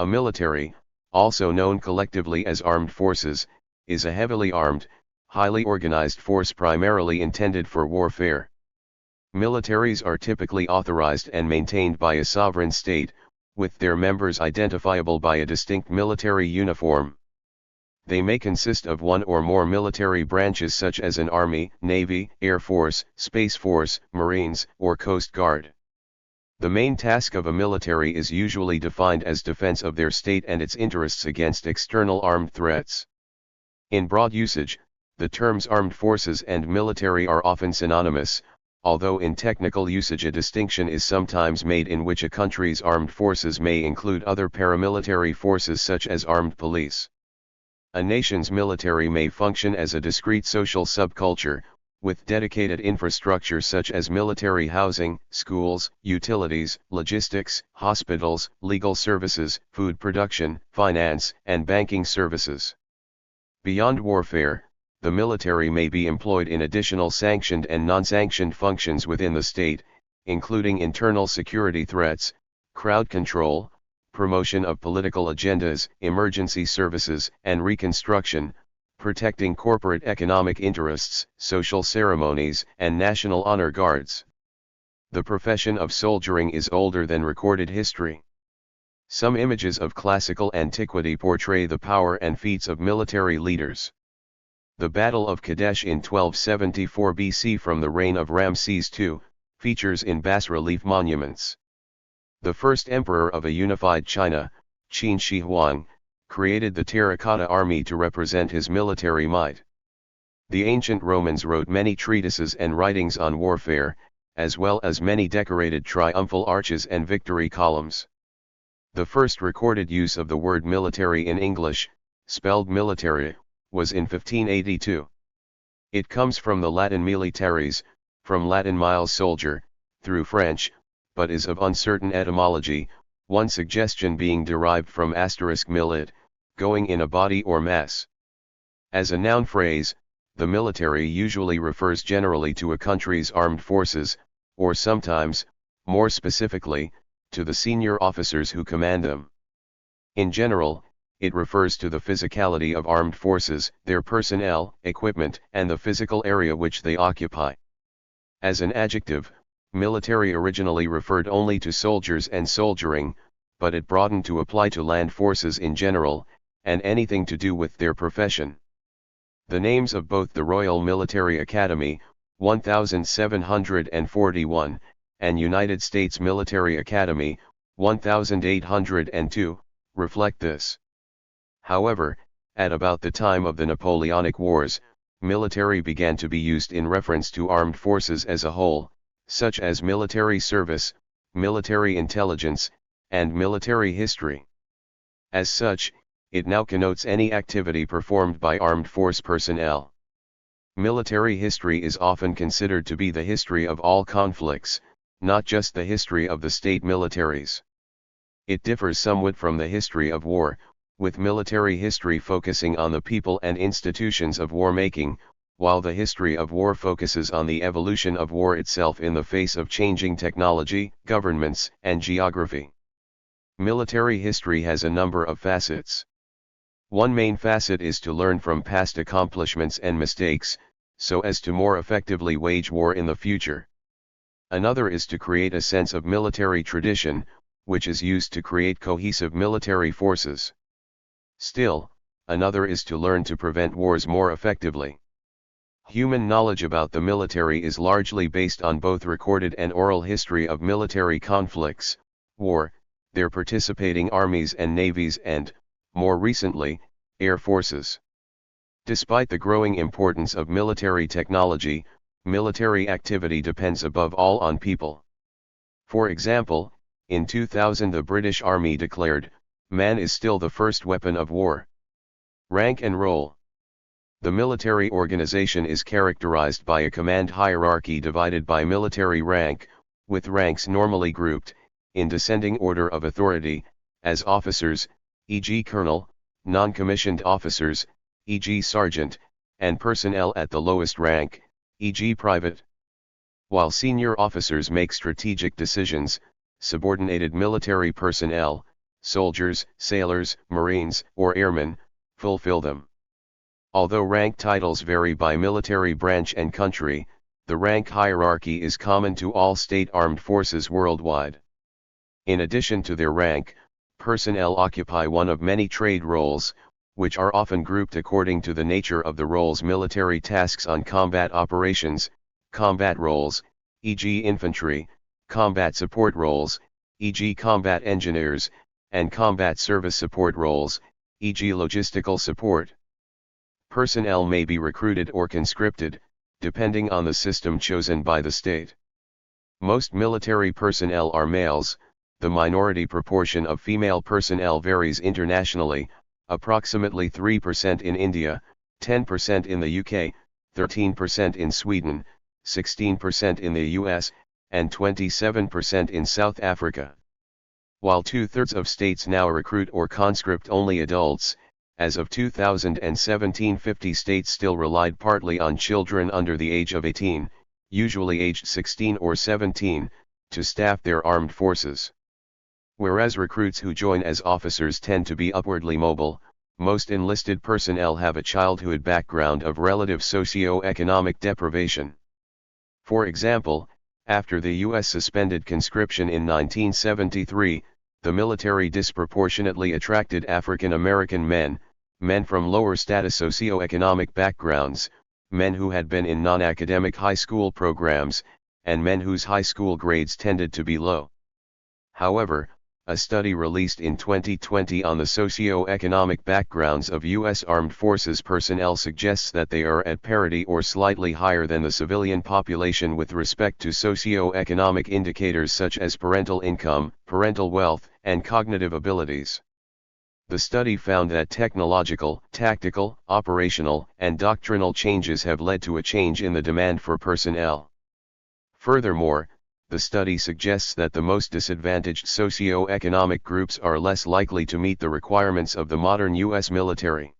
A military, also known collectively as armed forces, is a heavily armed, highly organized force primarily intended for warfare. Militaries are typically authorized and maintained by a sovereign state, with their members identifiable by a distinct military uniform. They may consist of one or more military branches such as an army, navy, air force, space force, marines, or coast guard. The main task of a military is usually defined as defense of their state and its interests against external armed threats. In broad usage, the terms armed forces and military are often synonymous, although in technical usage a distinction is sometimes made in which a country's armed forces may include other paramilitary forces such as armed police. A nation's military may function as a discrete social subculture, with dedicated infrastructure such as military housing, schools, utilities, logistics, hospitals, legal services, food production, finance, and banking services. Beyond warfare, the military may be employed in additional sanctioned and non-sanctioned functions within the state, including internal security threats, crowd control, promotion of political agendas, emergency services, and reconstruction, protecting corporate economic interests, social ceremonies, and national honor guards. The profession of soldiering is older than recorded history. Some images of classical antiquity portray the power and feats of military leaders. The Battle of Kadesh in 1274 BC from the reign of Ramses II, features in bas-relief monuments. The first emperor of a unified China, Qin Shi Huang, created the terracotta army to represent his military might. The ancient Romans wrote many treatises and writings on warfare, as well as many decorated triumphal arches and victory columns. The first recorded use of the word military in English, spelled military, was in 1582. It comes from the Latin militaries, from Latin miles soldier, through French, but is of uncertain etymology, one suggestion being derived from *milit, going in a body or mass. As a noun phrase, the military usually refers generally to a country's armed forces, or sometimes, more specifically, to the senior officers who command them. In general, it refers to the physicality of armed forces, their personnel, equipment, and the physical area which they occupy. As an adjective, military originally referred only to soldiers and soldiering, but it broadened to apply to land forces in general, and anything to do with their profession. The names of both the Royal Military Academy, 1741, and United States Military Academy, 1802, reflect this. However, at about the time of the Napoleonic Wars, military began to be used in reference to armed forces as a whole, such as military service, military intelligence, and military history. As such, it now connotes any activity performed by armed force personnel. Military history is often considered to be the history of all conflicts, not just the history of the state militaries. It differs somewhat from the history of war, with military history focusing on the people and institutions of war-making, while the history of war focuses on the evolution of war itself in the face of changing technology, governments, and geography. Military history has a number of facets. One main facet is to learn from past accomplishments and mistakes, so as to more effectively wage war in the future. Another is to create a sense of military tradition, which is used to create cohesive military forces. Still, another is to learn to prevent wars more effectively. Human knowledge about the military is largely based on both recorded and oral history of military conflicts, war, their participating armies and navies and, more recently, air forces. Despite the growing importance of military technology, military activity depends above all on people. For example, in 2000 the British Army declared, "Man is still the first weapon of war." Rank and role. The military organization is characterized by a command hierarchy divided by military rank, with ranks normally grouped, in descending order of authority, as officers, e.g. colonel, non-commissioned officers, e.g. sergeant, and personnel at the lowest rank, e.g. private. While senior officers make strategic decisions, subordinated military personnel, soldiers, sailors, marines, or airmen, fulfill them. Although rank titles vary by military branch and country, the rank hierarchy is common to all state armed forces worldwide. In addition to their rank, personnel occupy one of many trade roles, which are often grouped according to the nature of the role's military tasks on combat operations, combat roles, e.g. infantry, combat support roles, e.g. combat engineers, and combat service support roles, e.g. logistical support. Personnel may be recruited or conscripted, depending on the system chosen by the state. Most military personnel are males. The minority proportion of female personnel varies internationally, approximately 3% in India, 10% in the UK, 13% in Sweden, 16% in the US, and 27% in South Africa. While 2/3 of states now recruit or conscript only adults, as of 2017 50 states still relied partly on children under the age of 18, usually aged 16 or 17, to staff their armed forces. Whereas recruits who join as officers tend to be upwardly mobile, most enlisted personnel have a childhood background of relative socio-economic deprivation. For example, after the U.S. suspended conscription in 1973, the military disproportionately attracted African American men, men from lower status socio-economic backgrounds, men who had been in non-academic high school programs, and men whose high school grades tended to be low. However, a study released in 2020 on the socio-economic backgrounds of U.S. Armed Forces personnel suggests that they are at parity or slightly higher than the civilian population with respect to socio-economic indicators such as parental income, parental wealth, and cognitive abilities. The study found that technological, tactical, operational, and doctrinal changes have led to a change in the demand for personnel. Furthermore, the study suggests that the most disadvantaged socio-economic groups are less likely to meet the requirements of the modern U.S. military.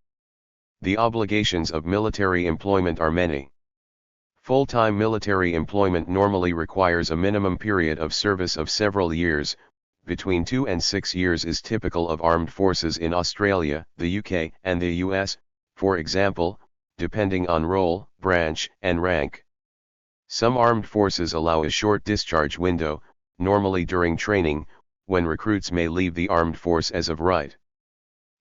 The obligations of military employment are many. Full-time military employment normally requires a minimum period of service of several years. Between 2 and 6 years is typical of armed forces in Australia, the UK, and the US, for example, depending on role, branch, and rank. Some armed forces allow a short discharge window, normally during training, when recruits may leave the armed force as of right.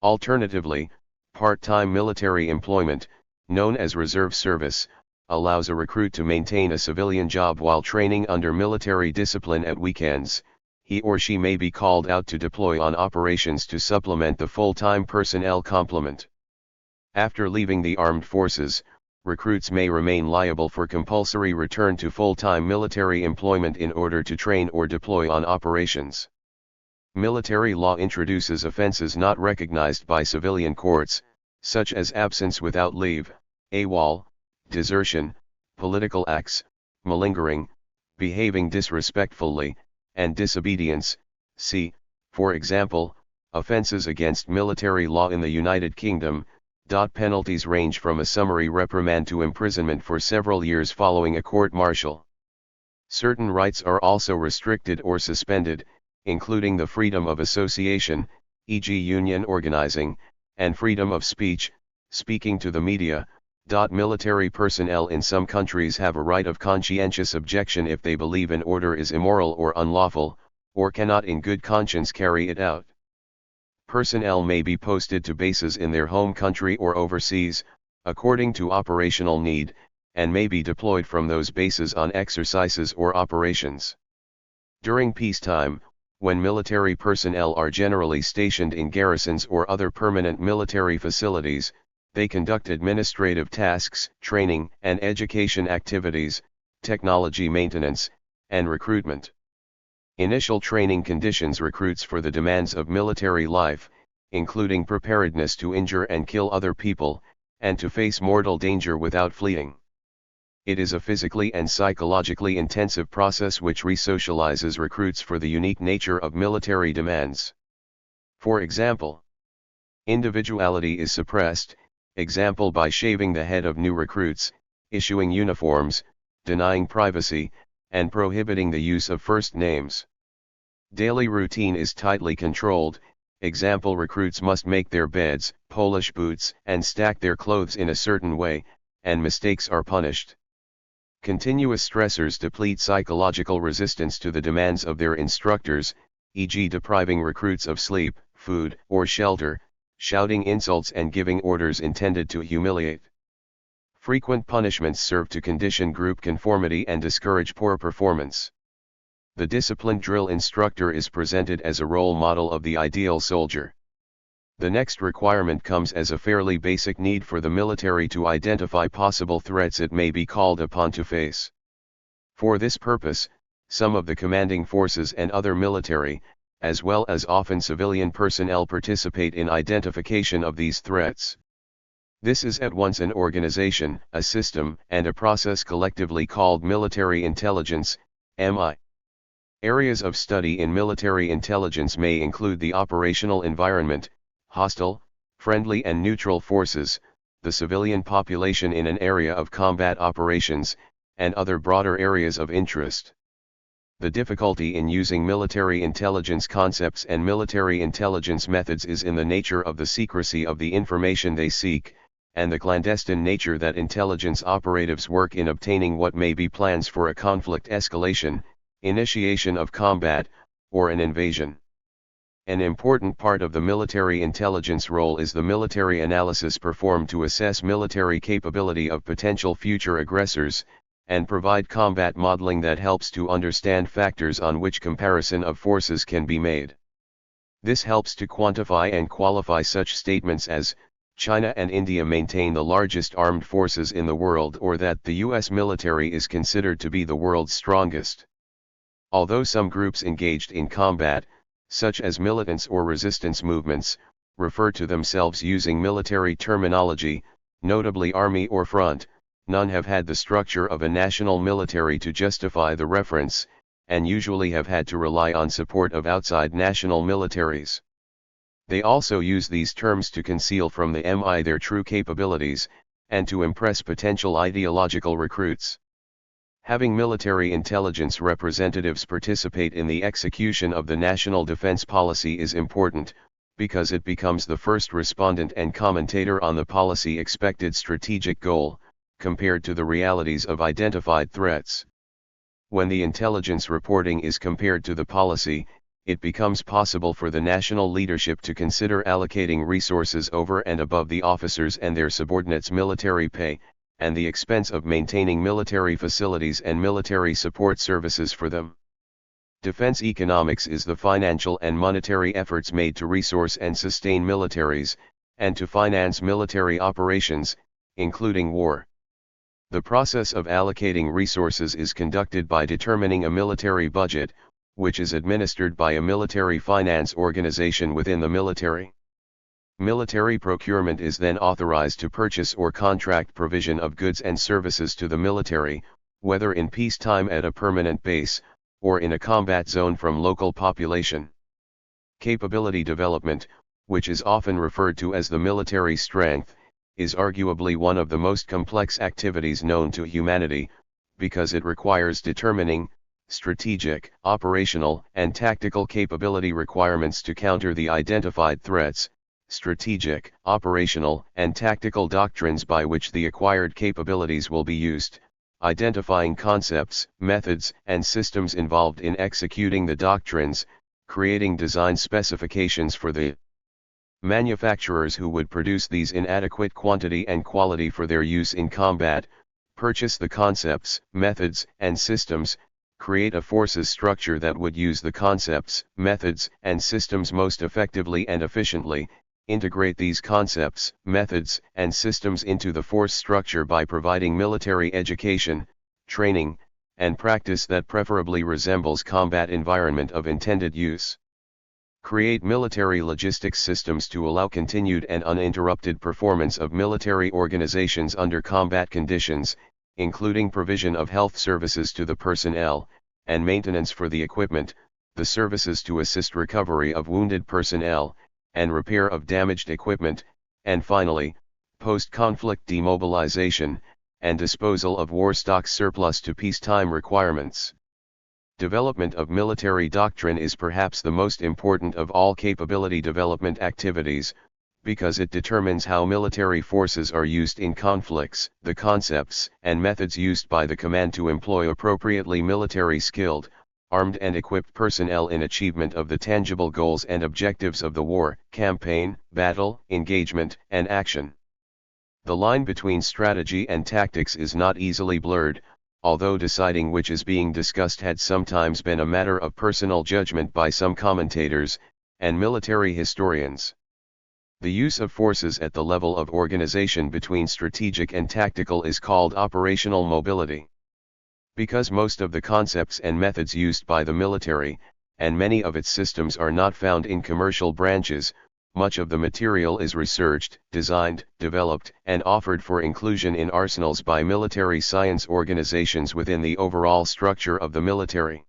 Alternatively, part-time military employment, known as reserve service, allows a recruit to maintain a civilian job while training under military discipline at weekends. He or she may be called out to deploy on operations to supplement the full-time personnel complement. After leaving the armed forces, recruits may remain liable for compulsory return to full-time military employment in order to train or deploy on operations. Military law introduces offenses not recognized by civilian courts, such as absence without leave, AWOL, desertion, political acts, malingering, behaving disrespectfully, and disobedience. See, for example, offenses against military law in the United Kingdom. Penalties range from a summary reprimand to imprisonment for several years following a court-martial. Certain rights are also restricted or suspended, including the freedom of association, e.g. union organizing, and freedom of speech, speaking to the media. Military personnel in some countries have a right of conscientious objection if they believe an order is immoral or unlawful, or cannot in good conscience carry it out. Personnel may be posted to bases in their home country or overseas, according to operational need, and may be deployed from those bases on exercises or operations. During peacetime, when military personnel are generally stationed in garrisons or other permanent military facilities, they conduct administrative tasks, training and education activities, technology maintenance, and recruitment. Initial training conditions recruits for the demands of military life, including preparedness to injure and kill other people, and to face mortal danger without fleeing. It is a physically and psychologically intensive process which resocializes recruits for the unique nature of military demands. For example, individuality is suppressed, example by shaving the head of new recruits, issuing uniforms, denying privacy, and prohibiting the use of first names. Daily routine is tightly controlled, Example: recruits must make their beds, polish boots, and stack their clothes in a certain way, and mistakes are punished. Continuous stressors deplete psychological resistance to the demands of their instructors, e.g. depriving recruits of sleep, food, or shelter, shouting insults and giving orders intended to humiliate. Frequent punishments serve to condition group conformity and discourage poor performance. The disciplined drill instructor is presented as a role model of the ideal soldier. The next requirement comes as a fairly basic need for the military to identify possible threats it may be called upon to face. For this purpose, some of the commanding forces and other military, as well as often civilian personnel, participate in identification of these threats. This is at once an organization, a system, and a process collectively called military intelligence, MI. Areas of study in military intelligence may include the operational environment, hostile, friendly and neutral forces, the civilian population in an area of combat operations, and other broader areas of interest. The difficulty in using military intelligence concepts and military intelligence methods is in the nature of the secrecy of the information they seek, and the clandestine nature that intelligence operatives work in obtaining what may be plans for a conflict escalation, initiation of combat, or an invasion. An important part of the military intelligence role is the military analysis performed to assess military capability of potential future aggressors, and provide combat modeling that helps to understand factors on which comparison of forces can be made. This helps to quantify and qualify such statements as, China and India maintain the largest armed forces in the world, or that the US military is considered to be the world's strongest. Although some groups engaged in combat, such as militants or resistance movements, refer to themselves using military terminology, notably army or front, none have had the structure of a national military to justify the reference, and usually have had to rely on support of outside national militaries. They also use these terms to conceal from the MI their true capabilities, and to impress potential ideological recruits. Having military intelligence representatives participate in the execution of the national defense policy is important, because it becomes the first respondent and commentator on the policy expected strategic goal, compared to the realities of identified threats. When the intelligence reporting is compared to the policy, it becomes possible for the national leadership to consider allocating resources over and above the officers and their subordinates' military pay, and the expense of maintaining military facilities and military support services for them. Defense economics is the financial and monetary efforts made to resource and sustain militaries, and to finance military operations, including war. The process of allocating resources is conducted by determining a military budget, which is administered by a military finance organization within the military. Military procurement is then authorized to purchase or contract provision of goods and services to the military, whether in peacetime at a permanent base, or in a combat zone from local population. Capability development, which is often referred to as the military strength, is arguably one of the most complex activities known to humanity, because it requires determining strategic, operational, and tactical capability requirements to counter the identified threats, strategic, operational, and tactical doctrines by which the acquired capabilities will be used, identifying concepts, methods, and systems involved in executing the doctrines, creating design specifications for the manufacturers who would produce these in adequate quantity and quality for their use in combat, purchase the concepts, methods, and systems, create a forces structure that would use the concepts, methods, and systems most effectively and efficiently, integrate these concepts, methods, and systems into the force structure by providing military education, training, and practice that preferably resembles combat environment of intended use. Create military logistics systems to allow continued and uninterrupted performance of military organizations under combat conditions, including provision of health services to the personnel, and maintenance for the equipment, the services to assist recovery of wounded personnel, and repair of damaged equipment, and finally, post-conflict demobilization, and disposal of war stocks surplus to peacetime requirements. Development of military doctrine is perhaps the most important of all capability development activities, because it determines how military forces are used in conflicts, the concepts and methods used by the command to employ appropriately military skilled, armed and equipped personnel in achievement of the tangible goals and objectives of the war, campaign, battle, engagement, and action. The line between strategy and tactics is not easily blurred, although deciding which is being discussed had sometimes been a matter of personal judgment by some commentators and military historians. The use of forces at the level of organization between strategic and tactical is called operational mobility. Because most of the concepts and methods used by the military, and many of its systems are not found in commercial branches, much of the material is researched, designed, developed, and offered for inclusion in arsenals by military science organizations within the overall structure of the military.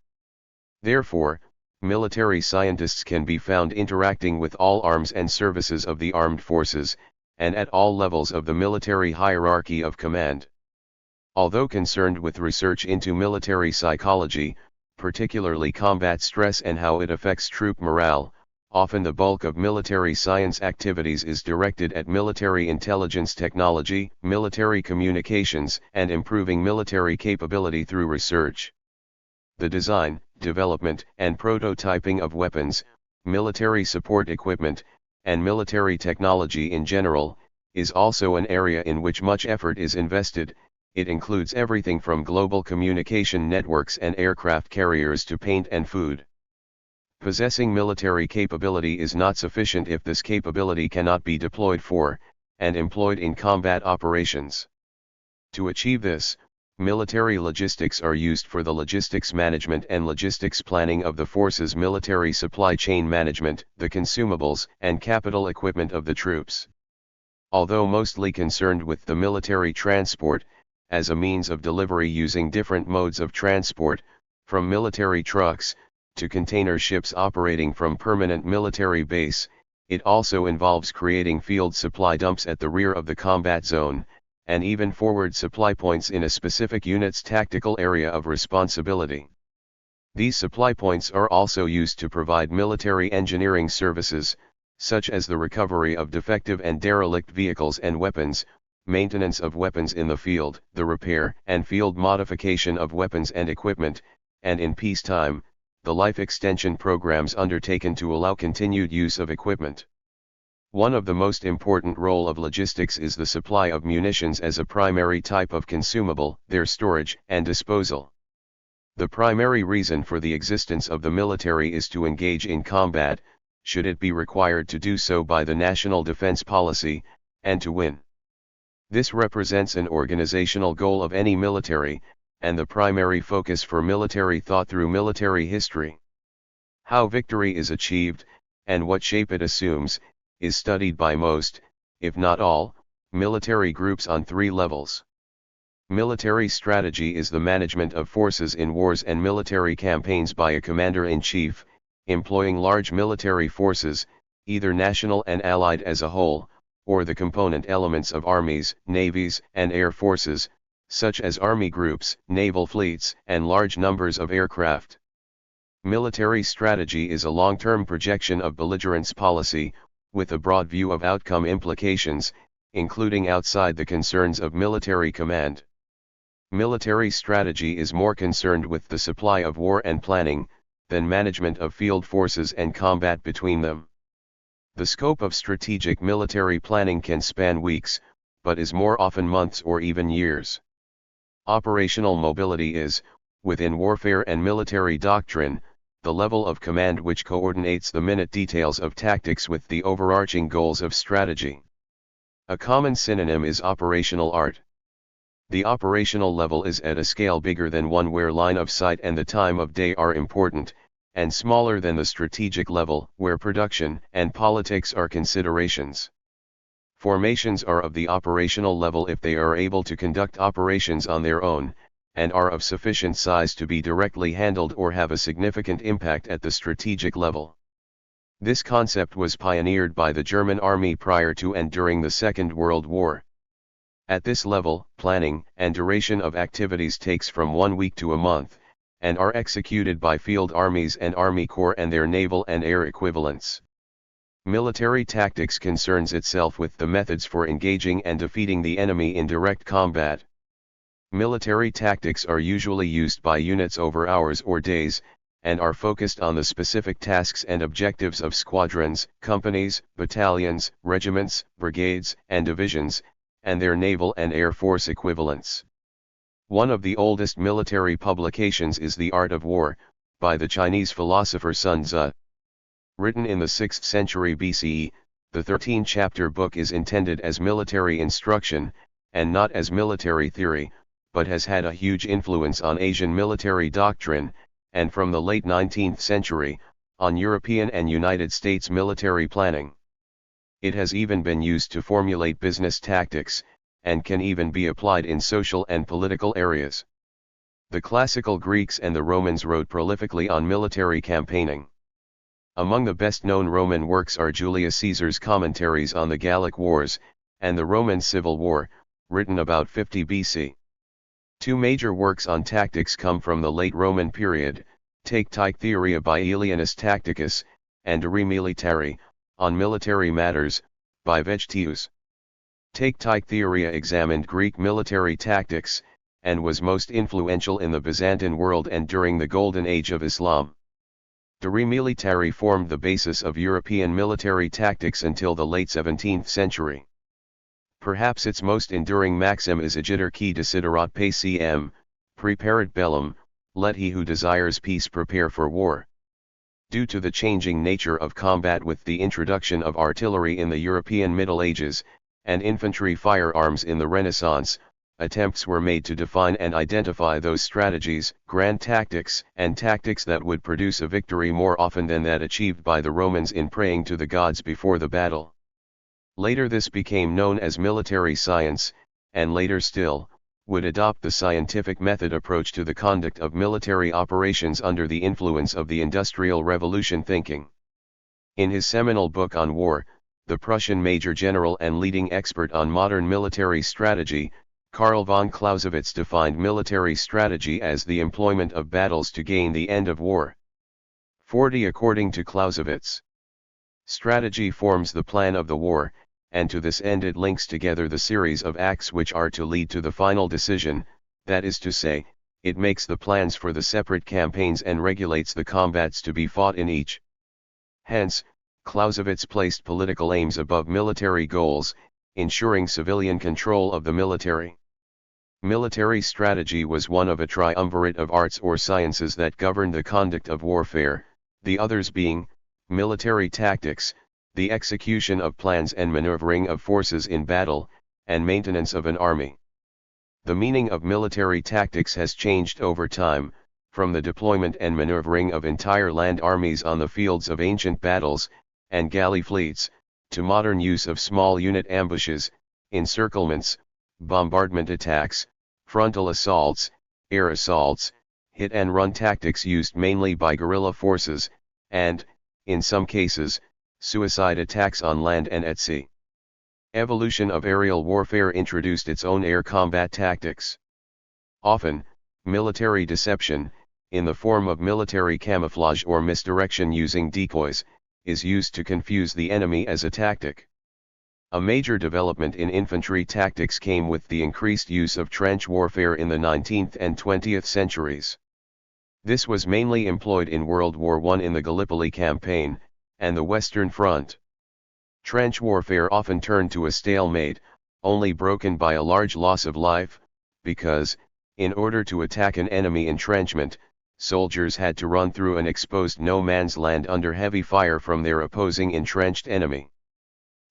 Therefore, military scientists can be found interacting with all arms and services of the armed forces, and at all levels of the military hierarchy of command. Although concerned with research into military psychology, particularly combat stress and how it affects troop morale, often the bulk of military science activities is directed at military intelligence technology, military communications, and improving military capability through research. The design, development, and prototyping of weapons, military support equipment, and military technology in general, is also an area in which much effort is invested. It includes everything from global communication networks and aircraft carriers to paint and food. Possessing military capability is not sufficient if this capability cannot be deployed for, and employed in combat operations. To achieve this, military logistics are used for the logistics management and logistics planning of the forces, military supply chain management, the consumables and capital equipment of the troops. Although mostly concerned with the military transport, as a means of delivery using different modes of transport, from military trucks, to container ships operating from permanent military base, it also involves creating field supply dumps at the rear of the combat zone, and even forward supply points in a specific unit's tactical area of responsibility. These supply points are also used to provide military engineering services, such as the recovery of defective and derelict vehicles and weapons, maintenance of weapons in the field, the repair and field modification of weapons and equipment, and in peacetime, the life extension programs undertaken to allow continued use of equipment. One of the most important role of logistics is the supply of munitions as a primary type of consumable, their storage and disposal. The primary reason for the existence of the military is to engage in combat, should it be required to do so by the national defense policy, and to win. This represents an organizational goal of any military, and the primary focus for military thought through military history. How victory is achieved, and what shape it assumes, is studied by most, if not all, military groups on three levels. Military strategy is the management of forces in wars and military campaigns by a commander-in-chief, employing large military forces, either national and allied as a whole, or the component elements of armies, navies, and air forces, such as army groups, naval fleets, and large numbers of aircraft. Military strategy is a long-term projection of belligerence policy, with a broad view of outcome implications, including outside the concerns of military command. Military strategy is more concerned with the supply of war and planning, than management of field forces and combat between them. The scope of strategic military planning can span weeks, but is more often months or even years. Operational mobility is, within warfare and military doctrine, the level of command which coordinates the minute details of tactics with the overarching goals of strategy. A common synonym is operational art. The operational level is at a scale bigger than one where line of sight and the time of day are important, and smaller than the strategic level where production and politics are considerations. Formations are of the operational level if they are able to conduct operations on their own, and are of sufficient size to be directly handled or have a significant impact at the strategic level. This concept was pioneered by the German army prior to and during the Second World War. At this level, planning and duration of activities takes from 1 week to a month, and are executed by field armies and army corps and their naval and air equivalents. Military tactics concerns itself with the methods for engaging and defeating the enemy in direct combat. Military tactics are usually used by units over hours or days, and are focused on the specific tasks and objectives of squadrons, companies, battalions, regiments, brigades, and divisions, and their naval and air force equivalents. One of the oldest military publications is The Art of War, by the Chinese philosopher Sun Tzu. Written in the 6th century BCE, the 13-chapter book is intended as military instruction, and not as military theory, but has had a huge influence on Asian military doctrine, and from the late 19th century, on European and United States military planning. It has even been used to formulate business tactics, and can even be applied in social and political areas. The classical Greeks and the Romans wrote prolifically on military campaigning. Among the best-known Roman works are Julius Caesar's commentaries on the Gallic Wars, and the Roman Civil War, written about 50 BC. Two major works on tactics come from the late Roman period, Tactique Theoria by Aelianus Tacticus, and De Re Militari, on military matters, by Vegetius. Tactique Theoria examined Greek military tactics, and was most influential in the Byzantine world and during the Golden Age of Islam. De Re Militari formed the basis of European military tactics until the late 17th century. Perhaps its most enduring maxim is Agiter qui desiderat pacem, preparat bellum, let he who desires peace prepare for war. Due to the changing nature of combat with the introduction of artillery in the European Middle Ages, and infantry firearms in the Renaissance, attempts were made to define and identify those strategies, grand tactics, and tactics that would produce a victory more often than that achieved by the Romans in praying to the gods before the battle. Later this became known as military science, and later still, would adopt the scientific method approach to the conduct of military operations under the influence of the Industrial Revolution thinking. In his seminal book on war, the Prussian Major General and leading expert on modern military strategy, Karl von Clausewitz defined military strategy as the employment of battles to gain the end of war. 40 According to Clausewitz, strategy forms the plan of the war, and to this end it links together the series of acts which are to lead to the final decision, that is to say, it makes the plans for the separate campaigns and regulates the combats to be fought in each. Hence, Clausewitz placed political aims above military goals, ensuring civilian control of the military. Military strategy was one of a triumvirate of arts or sciences that governed the conduct of warfare, the others being, military tactics, the execution of plans and maneuvering of forces in battle, and maintenance of an army. The meaning of military tactics has changed over time, from the deployment and maneuvering of entire land armies on the fields of ancient battles, and galley fleets, to modern use of small unit ambushes, encirclements, bombardment attacks, frontal assaults, air assaults, hit-and-run tactics used mainly by guerrilla forces, and, in some cases, suicide attacks on land and at sea. Evolution of aerial warfare introduced its own air combat tactics. Often, military deception, in the form of military camouflage or misdirection using decoys, is used to confuse the enemy as a tactic. A major development in infantry tactics came with the increased use of trench warfare in the 19th and 20th centuries. This was mainly employed in World War I in the Gallipoli campaign, and the Western Front. Trench warfare often turned to a stalemate, only broken by a large loss of life, because, in order to attack an enemy entrenchment, soldiers had to run through an exposed no-man's land under heavy fire from their opposing entrenched enemy.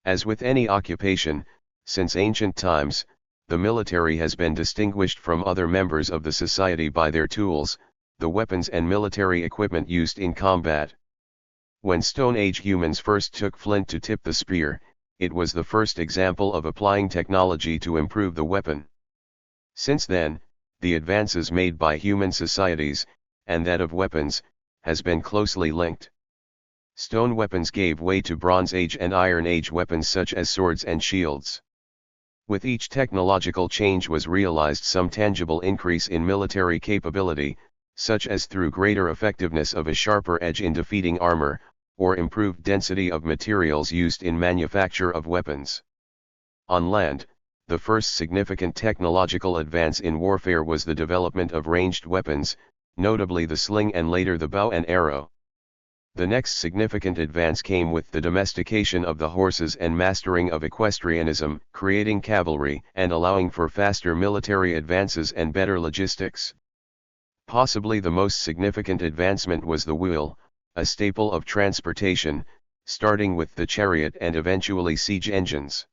As with any occupation, since ancient times, the military has been distinguished from other members of the society by their tools, the weapons and military equipment used in combat. When Stone Age humans first took flint to tip the spear, it was the first example of applying technology to improve the weapon. Since then, the advances made by human societies, and that of weapons, has been closely linked. Stone weapons gave way to Bronze Age and Iron Age weapons such as swords and shields. With each technological change was realized some tangible increase in military capability, such as through greater effectiveness of a sharper edge in defeating armor, or improved density of materials used in manufacture of weapons. On land, the first significant technological advance in warfare was the development of ranged weapons, notably the sling and later the bow and arrow. The next significant advance came with the domestication of the horses and mastering of equestrianism, creating cavalry and allowing for faster military advances and better logistics. Possibly the most significant advancement was the wheel, a staple of transportation, starting with the chariot and eventually siege engines.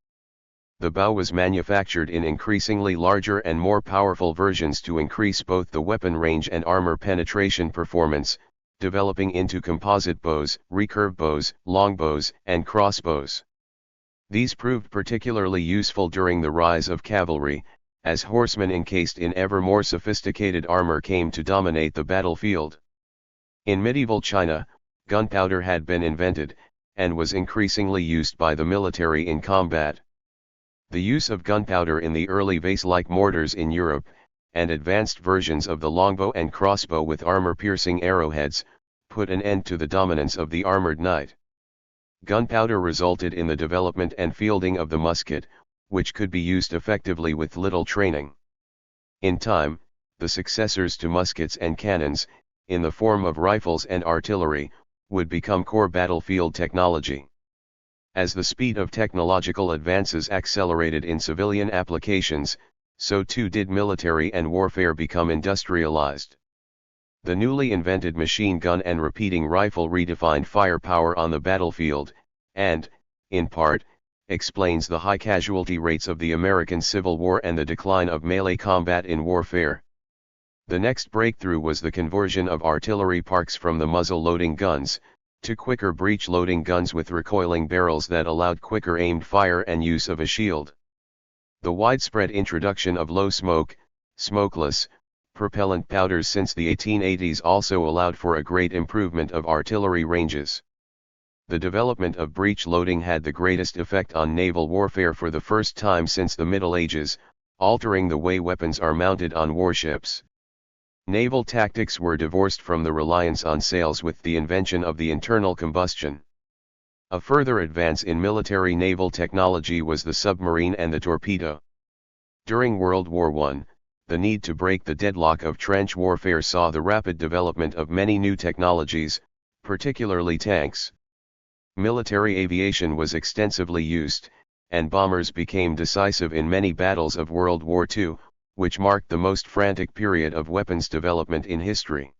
The bow was manufactured in increasingly larger and more powerful versions to increase both the weapon range and armor penetration performance, developing into composite bows, recurve bows, longbows, and crossbows. These proved particularly useful during the rise of cavalry, as horsemen encased in ever more sophisticated armor came to dominate the battlefield. In medieval China, gunpowder had been invented, and was increasingly used by the military in combat. The use of gunpowder in the early vase-like mortars in Europe, and advanced versions of the longbow and crossbow with armor-piercing arrowheads, put an end to the dominance of the armored knight. Gunpowder resulted in the development and fielding of the musket, which could be used effectively with little training. In time, the successors to muskets and cannons, in the form of rifles and artillery, would become core battlefield technology. As the speed of technological advances accelerated in civilian applications, so too did military and warfare become industrialized. The newly invented machine gun and repeating rifle redefined firepower on the battlefield, and, in part, explains the high casualty rates of the American Civil War and the decline of melee combat in warfare. The next breakthrough was the conversion of artillery parks from the muzzle-loading guns, to quicker breech-loading guns with recoiling barrels that allowed quicker aimed fire and use of a shield. The widespread introduction of low-smoke, smokeless, propellant powders since the 1880s also allowed for a great improvement of artillery ranges. The development of breech-loading had the greatest effect on naval warfare for the first time since the Middle Ages, altering the way weapons are mounted on warships. Naval tactics were divorced from the reliance on sails with the invention of the internal combustion. A further advance in military naval technology was the submarine and the torpedo. During World War I, the need to break the deadlock of trench warfare saw the rapid development of many new technologies, particularly tanks. Military aviation was extensively used, and bombers became decisive in many battles of World War II, which marked the most frantic period of weapons development in history.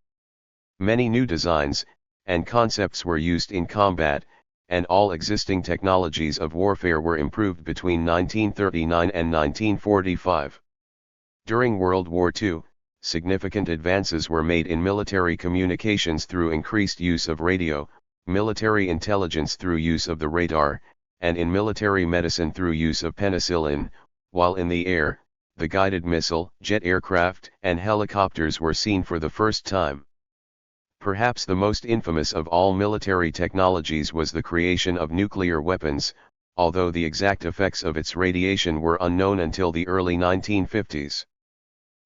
Many new designs and concepts were used in combat, and all existing technologies of warfare were improved between 1939 and 1945. During World War II, significant advances were made in military communications through increased use of radio, military intelligence through use of the radar, and in military medicine through use of penicillin, while in the air, the guided missile, jet aircraft, and helicopters were seen for the first time. Perhaps the most infamous of all military technologies was the creation of nuclear weapons, although the exact effects of its radiation were unknown until the early 1950s.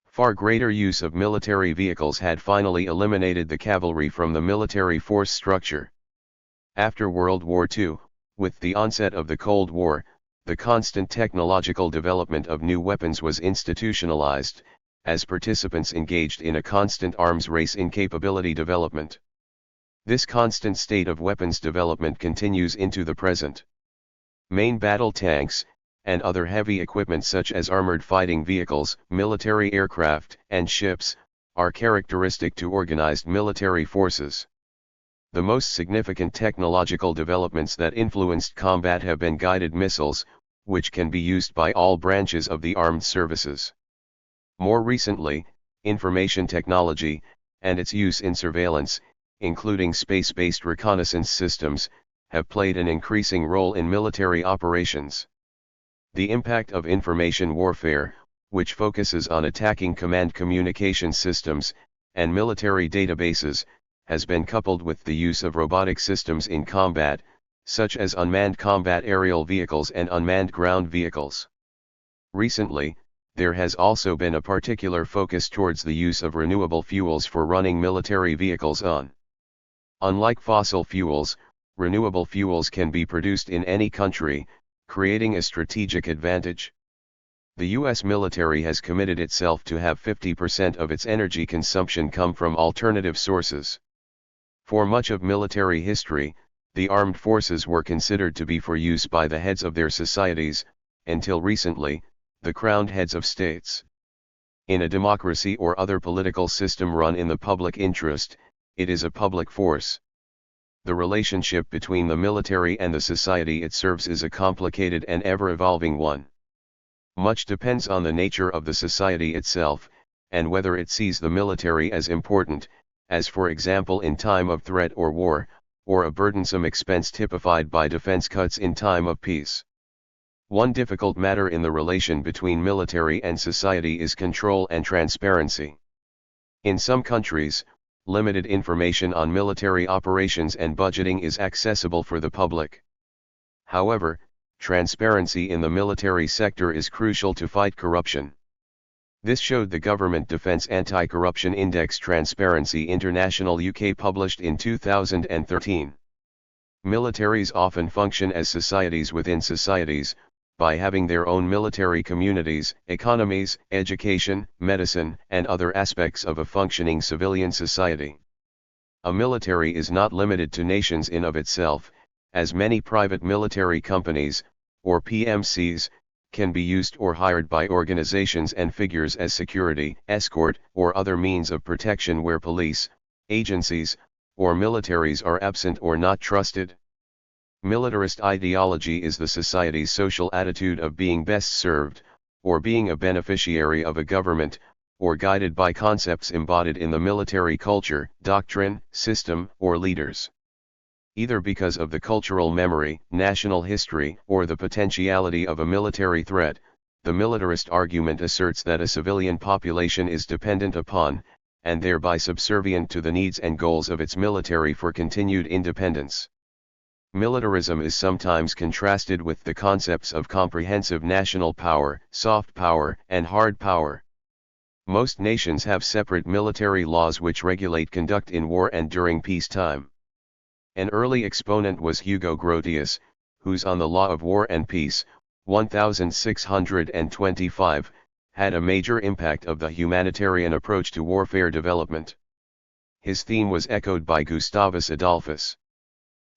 Far greater use of military vehicles had finally eliminated the cavalry from the military force structure. After World War II, with the onset of the Cold War, the constant technological development of new weapons was institutionalized, as participants engaged in a constant arms race in capability development. This constant state of weapons development continues into the present. Main battle tanks, and other heavy equipment such as armored fighting vehicles, military aircraft, and ships, are characteristic to organized military forces. The most significant technological developments that influenced combat have been guided missiles, which can be used by all branches of the armed services. More recently, information technology, and its use in surveillance, including space-based reconnaissance systems, have played an increasing role in military operations. The impact of information warfare, which focuses on attacking command communication systems, and military databases, has been coupled with the use of robotic systems in combat, such as unmanned combat aerial vehicles and unmanned ground vehicles. Recently, there has also been a particular focus towards the use of renewable fuels for running military vehicles on. Unlike fossil fuels, renewable fuels can be produced in any country, creating a strategic advantage. The U.S. military has committed itself to have 50% of its energy consumption come from alternative sources. For much of military history, the armed forces were considered to be for use by the heads of their societies, until recently, the crowned heads of states. In a democracy or other political system run in the public interest, it is a public force. The relationship between the military and the society it serves is a complicated and ever-evolving one. Much depends on the nature of the society itself, and whether it sees the military as important, as for example in time of threat or war, or a burdensome expense typified by defense cuts in time of peace. One difficult matter in the relation between military and society is control and transparency. In some countries, limited information on military operations and budgeting is accessible for the public. However, transparency in the military sector is crucial to fight corruption. This showed the Government Defence Anti-Corruption Index Transparency International UK published in 2013. Militaries often function as societies within societies, by having their own military communities, economies, education, medicine, and other aspects of a functioning civilian society. A military is not limited to nations in of itself, as many private military companies, or PMCs, can be used or hired by organizations and figures as security, escort, or other means of protection where police, agencies, or militaries are absent or not trusted. Militarist ideology is the society's social attitude of being best served, or being a beneficiary of a government, or guided by concepts embodied in the military culture, doctrine, system, or leaders. Either because of the cultural memory, national history, or the potentiality of a military threat, the militarist argument asserts that a civilian population is dependent upon, and thereby subservient to the needs and goals of its military for continued independence. Militarism is sometimes contrasted with the concepts of comprehensive national power, soft power, and hard power. Most nations have separate military laws which regulate conduct in war and during peacetime. An early exponent was Hugo Grotius, whose On the Law of War and Peace, 1625, had a major impact of the humanitarian approach to warfare development. His theme was echoed by Gustavus Adolphus.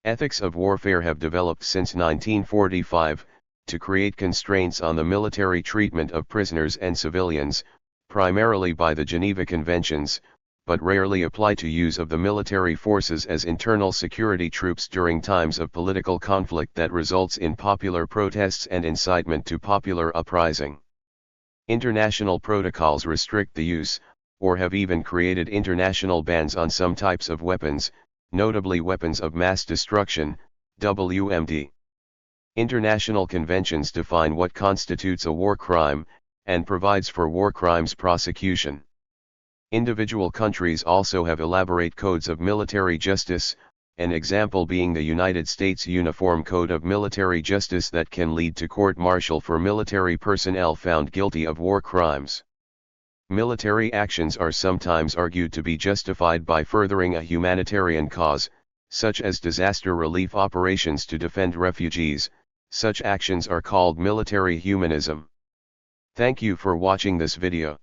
Ethics of warfare have developed since 1945, to create constraints on the military treatment of prisoners and civilians, primarily by the Geneva Conventions, but rarely apply to use of the military forces as internal security troops during times of political conflict that results in popular protests and incitement to popular uprising. International protocols restrict the use, or have even created international bans on some types of weapons, notably weapons of mass destruction, WMD. International conventions define what constitutes a war crime, and provides for war crimes prosecution. Individual countries also have elaborate codes of military justice, an example being the United States Uniform Code of Military Justice that can lead to court-martial for military personnel found guilty of war crimes. Military actions are sometimes argued to be justified by furthering a humanitarian cause, such as disaster relief operations to defend refugees. Such actions are called military humanism. Thank you for watching this video.